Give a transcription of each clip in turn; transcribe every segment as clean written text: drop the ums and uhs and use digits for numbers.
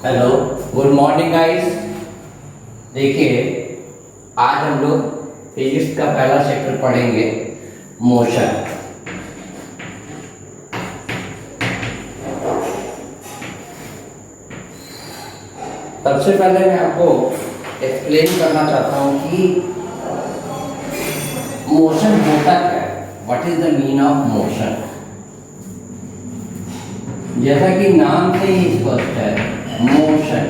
Hello, good morning guys. देखिए, आज हम लोग फिजिक्स का पहला चैप्टर पढ़ेंगे, मोशन। सबसे पहले मैं आपको एक्सप्लेन करना चाहता हूँ कि मोशन होता क्या है, what is the mean of motion. जैसा कि नाम से ही स्पष्ट है, मोशन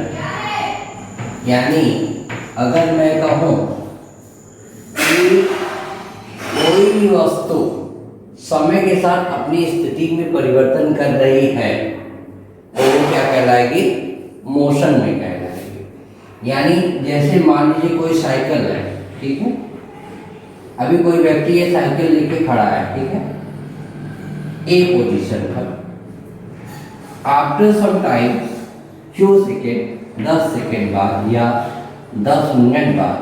यानी अगर मैं कहूँ कि कोई भी वस्तु समय के साथ अपनी स्थिति में परिवर्तन कर रही है तो वो क्या कहलाएगी, मोशन में कहलाएगी। यानी जैसे मान लीजिए कोई साइकिल है, ठीक है, अभी कोई व्यक्ति ये साइकिल लेके खड़ा है, ठीक है, ए पोजीशन पर। After some time, few second, 10 second बाद या 10 मिनट बाद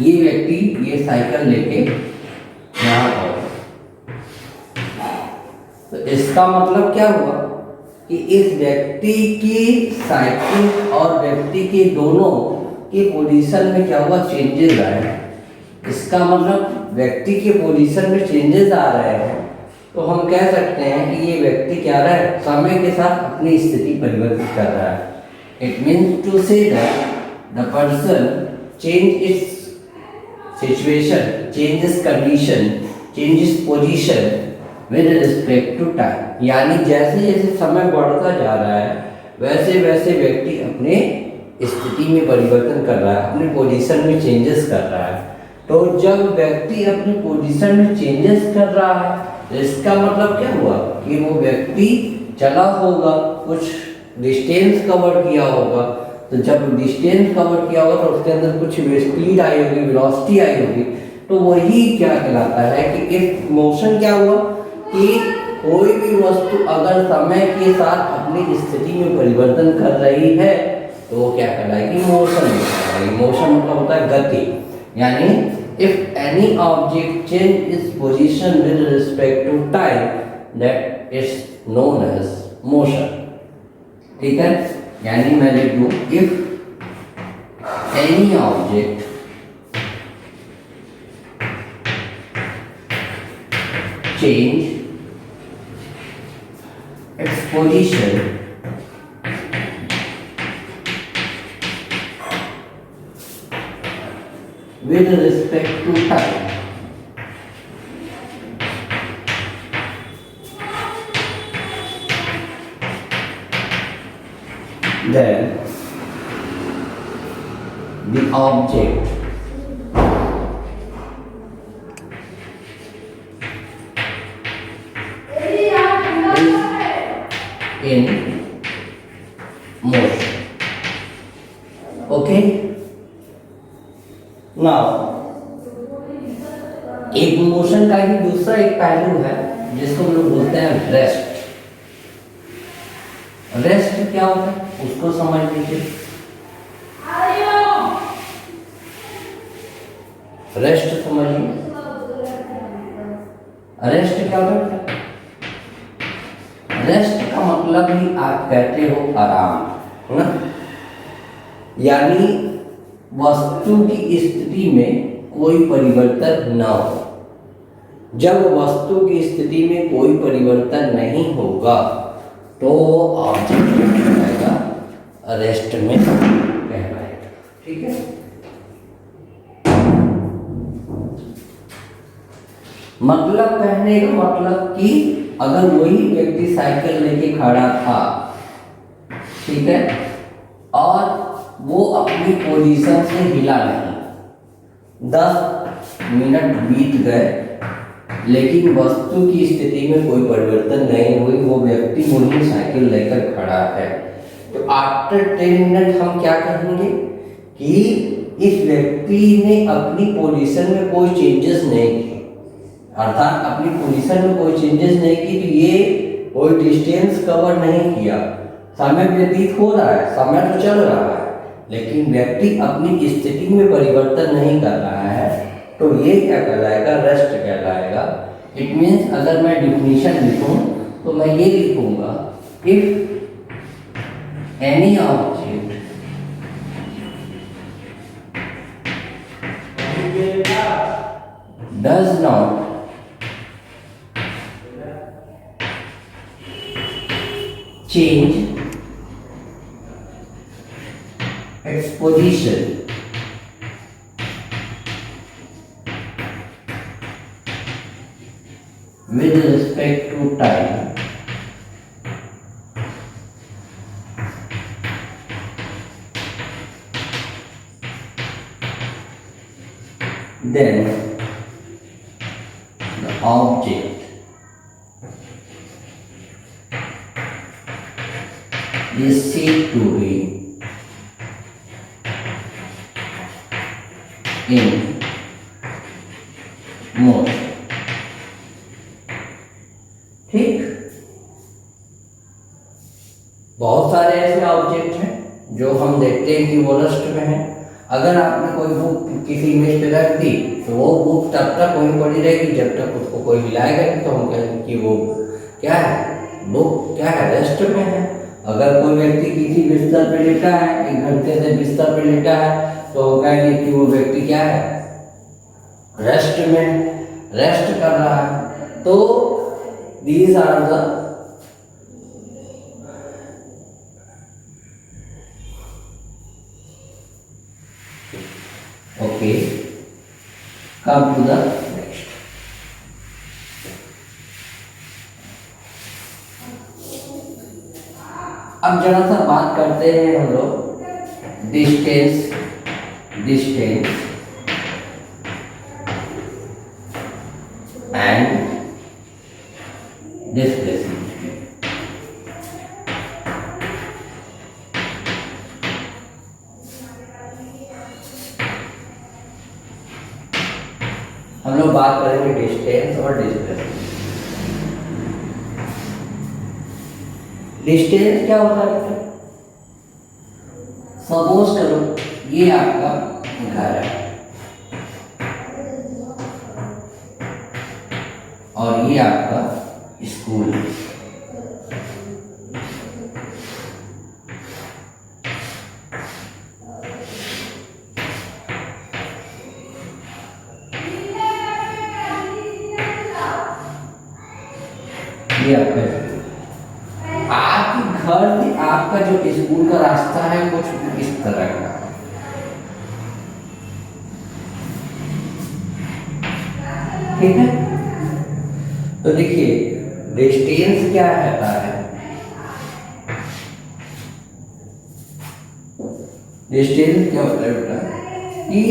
ये व्यक्ति ये साइकिल लेके यहाँ पहुंचा। तो इसका मतलब क्या हुआ कि इस व्यक्ति की साइकिल और व्यक्ति के दोनों की पोजीशन में क्या हुआ, चेंजेस आए। इसका मतलब व्यक्ति के पोजीशन में चेंजेस आ रहे हैं तो हम कह सकते हैं कि ये व्यक्ति क्या रहा है, समय के साथ अपनी स्थिति परिवर्तित कर रहा है। It means to say that the person change its situation, changes condition, changes position with respect to time. यानी जैसे जैसे समय बढ़ता जा रहा है वैसे वैसे व्यक्ति अपने स्थिति में परिवर्तन कर रहा है, अपने पोजीशन में चेंजेस कर रहा है। तो जब व्यक्ति अपनी पोजीशन में चेंजेस कर रहा है इसका मतलब क्या हुआ कि वो व्यक्ति चला होगा, कुछ डिस्टेंस कवर किया होगा। तो जब डिस्टेंस कवर किया होगा तो उसके अंदर कुछ स्पीड आई होगी, वेलोसिटी आई होगी। तो वही क्या कहलाता है कि इस मोशन क्या हुआ कि कोई भी वस्तु अगर समय के साथ अपनी स्थिति में परिवर्तन कर रही है तो वो क्या कहलाएगी, मोशन में कहलाएगी। मोशन मतलब होता है गति। यानी if any object change its position with respect to time, that is known as motion। ठीक है, यानी मैं लिख दूं, if any object change its position with respect to time, then the object is in motion। Okay, now एक motion का ही दूसरा एक पहलू है जिसको हम लोग बोलते हैं रेस्ट। रेस्ट क्या होता है उसको समझ लीजिए। रेस्ट समझिए, रेस्ट क्या होता है? रेस्ट का मतलब ही आप कहते हो आराम, है ना। यानी वस्तु की स्थिति में कोई परिवर्तन न हो। जब वस्तु की स्थिति में कोई परिवर्तन नहीं होगा तो ऑब्जेक्ट कहलाएगा, रेस्ट में कहलाएगा। ठीक है, मतलब कहने का मतलब कि अगर वही व्यक्ति साइकिल लेके खड़ा था, ठीक है, और वो अपनी पोजीशन से हिला नहीं, 10 मिनट बीत गए लेकिन वस्तु की स्थिति में कोई परिवर्तन नहीं हुई, वो व्यक्ति वही साइकिल लेकर खड़ा है। तो आफ्टर 10 मिनट हम क्या कहेंगे कि इस व्यक्ति ने अपनी पोजीशन में कोई चेंजेस नहीं की, अर्थात अपनी पोजीशन में कोई चेंजेस नहीं की। तो ये कोई डिस्टेंस कवर नहीं किया, समय व्यतीत हो रहा है, समय तो चल रहा है लेकिन व्यक्ति अपनी स्थिति में परिवर्तन नहीं कर रहा है, तो ये क्या कहलाएगा, रेस्ट कहलाएगा। इट मीन्स अगर मैं डिफिनीशन लिखूं तो मैं ये लिखूंगा, if any object does not change its position with respect to time, then the object is said to be in motion. ठीक, बहुत सारे ऐसे ऑब्जेक्ट हैं जो हम देखते हैं कि वो रेस्ट में है। अगर आपने कोई बुक किसी इमेज पे रख दी तो वो बुक तब तक वहीं पड़ी रहेगी जब तक उसको कोई हिलाएगा नहीं, तो हम कहेंगे कि वो क्या है, बुक क्या है, रेस्ट में है। अगर कोई व्यक्ति किसी बिस्तर पे लेटा है, 1 घंटे से बिस्तर पे लेटा है, तो हम कहेंगे कि वो व्यक्ति क्या है, रेस्ट में, रेस्ट कर रहा है। तो these are the okay, come to the next. अब जरा सा बात करते हैं हम लोग डिस्टेंस एंड डिस्प्लेसमेंट। हम लोग बात करेंगे डिस्टेंस और डिस्प्लेसमेंट। डिस्टेंस क्या होता है? सपोज करो ये आपका घर है और ये आपका स्कूल है। ये आपका आपके घर से आपका जो स्कूल का रास्ता है कुछ इस तरह का, ठीक है। तो देखिए डिस्टेंस क्या रहता है, डिस्टेंस क्या होता है बेटा कि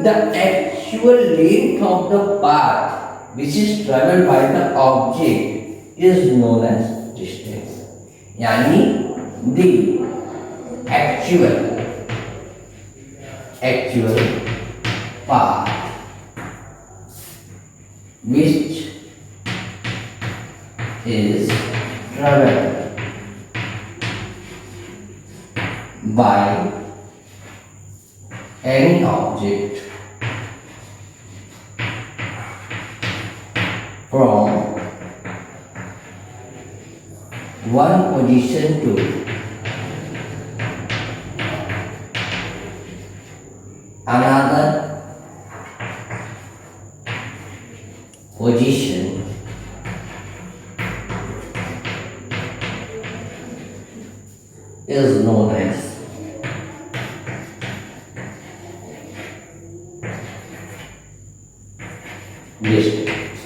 the actual length of the path which is travelled by the object is known as distance. यानी the actual path which is traveled by any object from one position to another position is known as distance.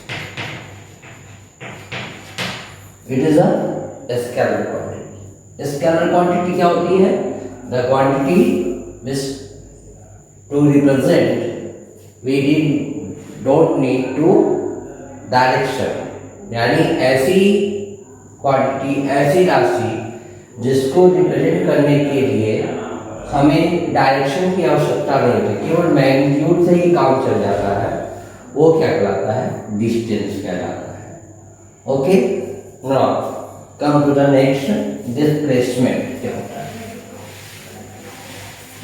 It is a scalar quantity. Scalar quantity क्या होती है? The quantity which to represent we don't need to direction, यानी ऐसी quantity, ऐसी राशि जिसको represent करने के लिए हमें डायरेक्शन की आवश्यकता नहीं होती, केवल मैग्नीट्यूड से ही काम चल जाता है, वो क्या कहलाता है? डिस्टेंस कहलाता है। Okay, now come to the next, displacement क्या होता है?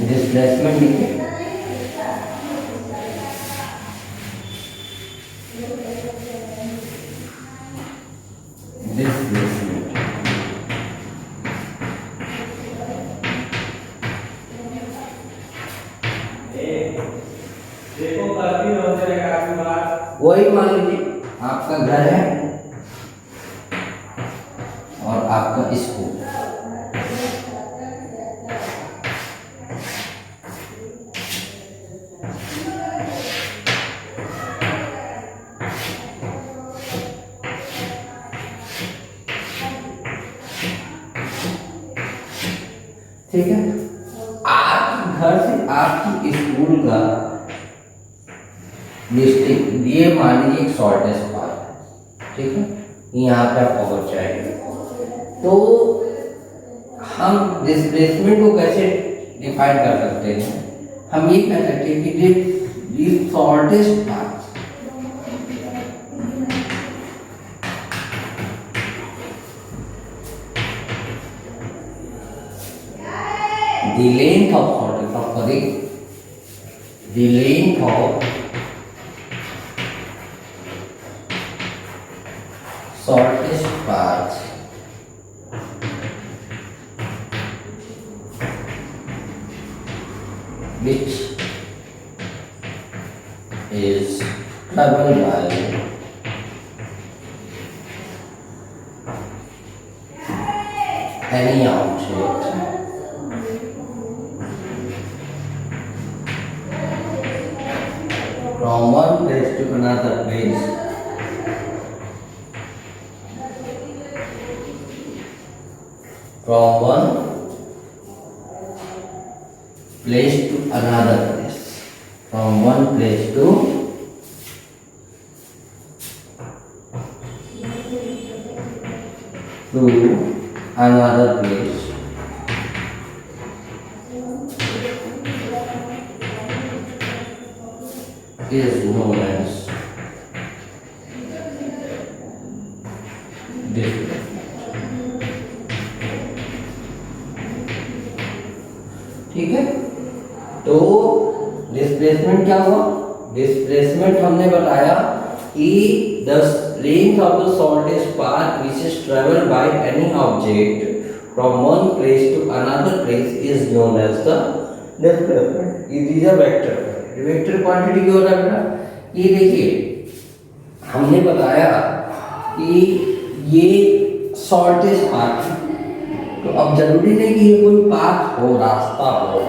डिस्प्लेसमेंट लिखिए। वही मान लीजिए आपका घर है और आपका स्कूल, ठीक है। आपके घर से आपकी स्कूल का डिस्ट्रिक्ट ये मान लीजिए एक शॉर्टेस्ट पाथ, ठीक है, यहाँ पे आप पहुंच जाएंगे। तो हम डिस्प्लेसमेंट को कैसे डिफाइन कर सकते हैं? हम ये कह सकते हैं कि this shortest path the length of the length of shortest path which is traveled by any object from one place to another place from one place to another place from one place to another place is known as displacement. ठीक है, तो displacement क्या हुआ? Displacement हमने बताया कि the length of the shortest path which is travel by any object from one place to another place is known as the displacement. It is a vector. Vector quantity क्या होता है बेटा? ये देखिए हमने बताया कि ये शॉर्टेस्ट पाथ, तो अब जरूरी नहीं कि ये कोई पाथ हो, रास्ता हो।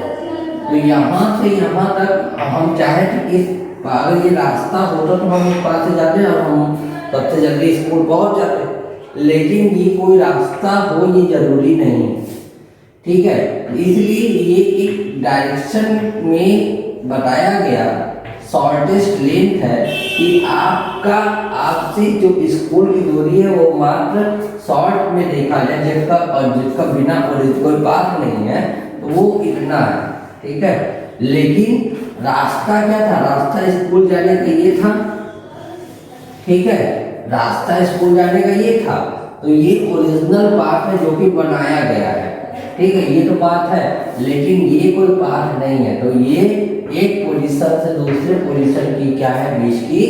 तो यहाँ से यहाँ तक हम चाहे तो इस अगर ये रास्ता होता तो हम इस पाथ से जाते और हम सबसे जल्दी स्कूल पहुँच जाते, लेकिन ये कोई रास्ता हो ये जरूरी नहीं, ठीक है। इसलिए ये एक डायरेक्शन में बताया गया शॉर्टेस्ट लेंथ है कि आपसे जो स्कूल की दूरी है वो मात्र शॉर्ट में देखा जाए, जिसका बिना कोई पाथ नहीं है तो वो इतना है, ठीक है। लेकिन रास्ता क्या था? रास्ता स्कूल जाने का ये था, ठीक है, रास्ता स्कूल जाने का ये था। तो ये ओरिजिनल पाथ है जो कि बनाया गया है, ठीक है, ये तो पाथ है, लेकिन ये कोई पाथ नहीं है। तो ये एक पोजीशन से दूसरे पोजीशन की क्या है? बीच की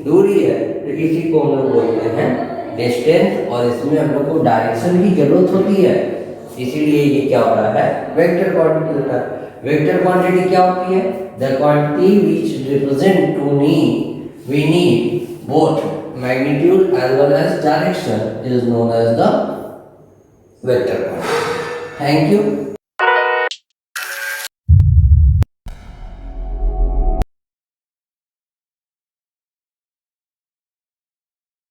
दूरी है। तो इसी को हम लोग बोलते हैं डिस्टेंस, और इसमें हम लोग को डायरेक्शन की जरूरत होती है, इसीलिए ये क्या होता है? वेक्टर क्वांटिटी होता है। वेक्टर क्वांटिटी क्या होती है? The quantity which represent we need both magnitude as well as direction is known as the vector quantity. Thank you.